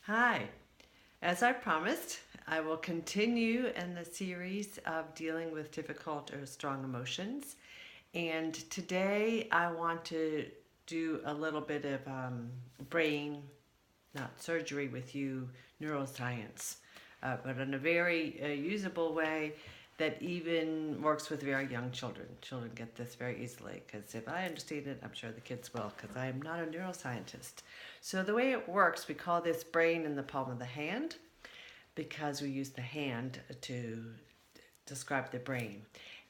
Hi. As I promised, I will continue in the series of dealing with difficult or strong emotions. And today I want to do a little bit of brain, not surgery with you, neuroscience, but in a very usable way that even works with very young children. Children get this very easily because if I understand it, I'm sure the kids will because I am not a neuroscientist. So the way it works, we call this brain in the palm of the hand because we use the hand to describe the brain.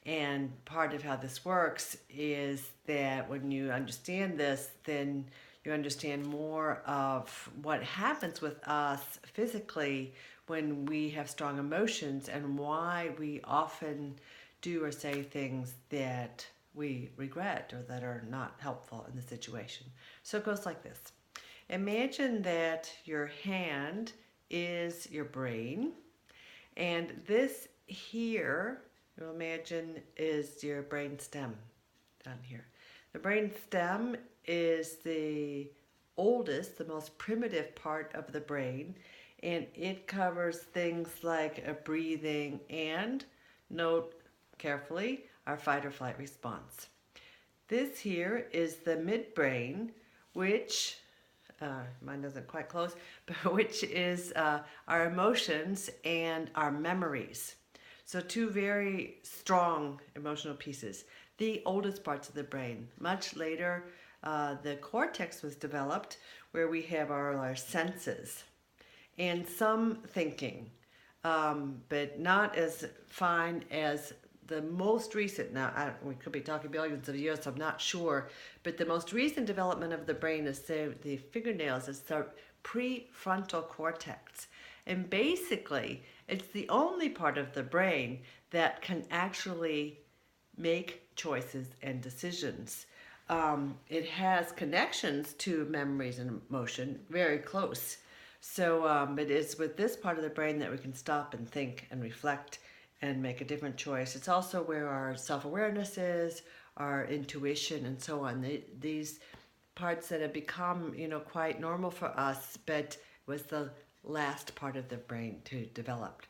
And part of how this works is that when you understand this, then you understand more of what happens with us physically when we have strong emotions and why we often do or say things that we regret or that are not helpful in the situation. So it goes like this. Imagine that your hand is your brain, and this here, you'll imagine, is your brain stem down here. The brain stem is the oldest, the most primitive part of the brain, and it covers things like breathing and, note carefully, our fight or flight response. This here is the midbrain, which mine doesn't quite close, but which is our emotions and our memories. So two very strong emotional pieces. The oldest parts of the brain. Much later, the cortex was developed where we have our senses and some thinking, but not as fine as the most recent, now we could be talking billions of years, I'm not sure, but the most recent development of the brain is the fingernails, is the prefrontal cortex. And basically, it's the only part of the brain that can actually make choices and decisions. It has connections to memories and emotion, very close. So it is with this part of the brain that we can stop and think and reflect and make a different choice. It's also where our self-awareness is, our intuition, and so on. These parts that have become, quite normal for us, but was the last part of the brain to develop.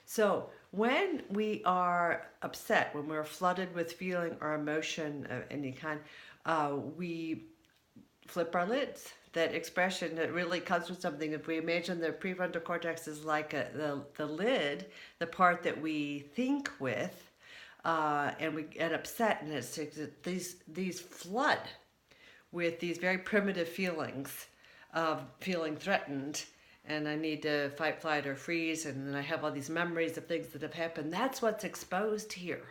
So when we are upset, when we're flooded with feeling or emotion of any kind, we flip our lids. That expression that really comes from something. If we imagine the prefrontal cortex is like the lid, the part that we think with, and we get upset, and it's these flood with these very primitive feelings of feeling threatened, and I need to fight, flight, or freeze, and then I have all these memories of things that have happened. That's what's exposed here.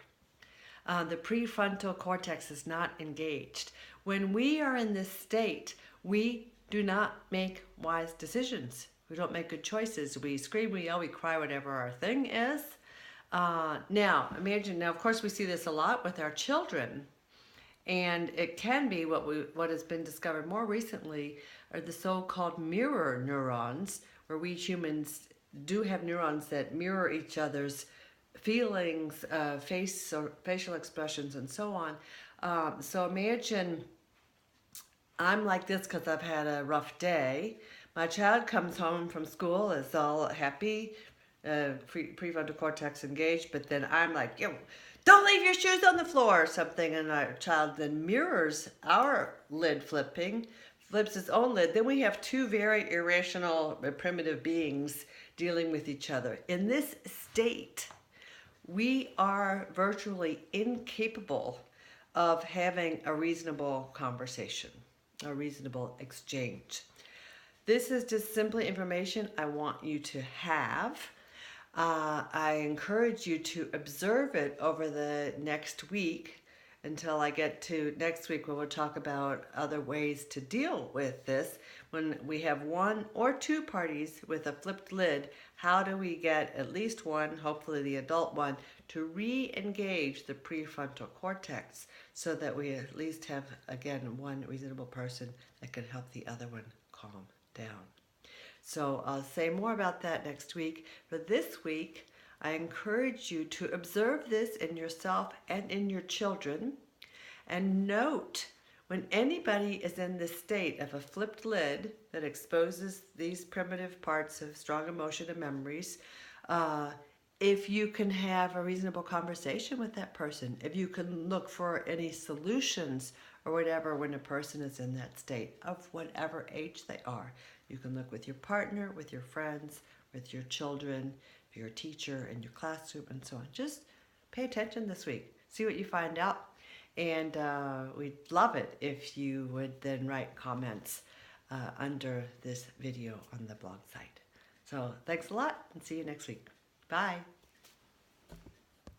The prefrontal cortex is not engaged. When we are in this state, we do not make wise decisions. We don't make good choices. We scream, we yell, we cry, whatever our thing is. Now, of course, we see this a lot with our children, and it can be what has been discovered more recently are the so-called mirror neurons, where we humans do have neurons that mirror each other's feelings, facial expressions, and so on. So imagine I'm like this because I've had a rough day. My child comes home from school, is all happy, prefrontal cortex engaged, but then I'm like, don't leave your shoes on the floor or something, and our child then mirrors our lid flips his own lid. Then we have two very irrational, primitive beings dealing with each other. In this state, we are virtually incapable of having a reasonable conversation, a reasonable exchange. This is just simply information I want you to have. I encourage you to observe it over the next week until I get to next week, where we'll talk about other ways to deal with this. When we have one or two parties with a flipped lid, how do we get at least one, hopefully the adult one, to re-engage the prefrontal cortex so that we at least have, again, one reasonable person that can help the other one calm down. So I'll say more about that next week. But this week, I encourage you to observe this in yourself and in your children, and note When anybody is in this state of a flipped lid that exposes these primitive parts of strong emotion and memories, uh, if you can have a reasonable conversation with that person, if you can look for any solutions or whatever when a person is in that state of whatever age they are, you can look with your partner, with your friends, with your children, your teacher in your classroom, and so on. Just pay attention this week. See what you find out. And we'd love it if you would then write comments under this video on the blog site. So thanks a lot and see you next week. Bye.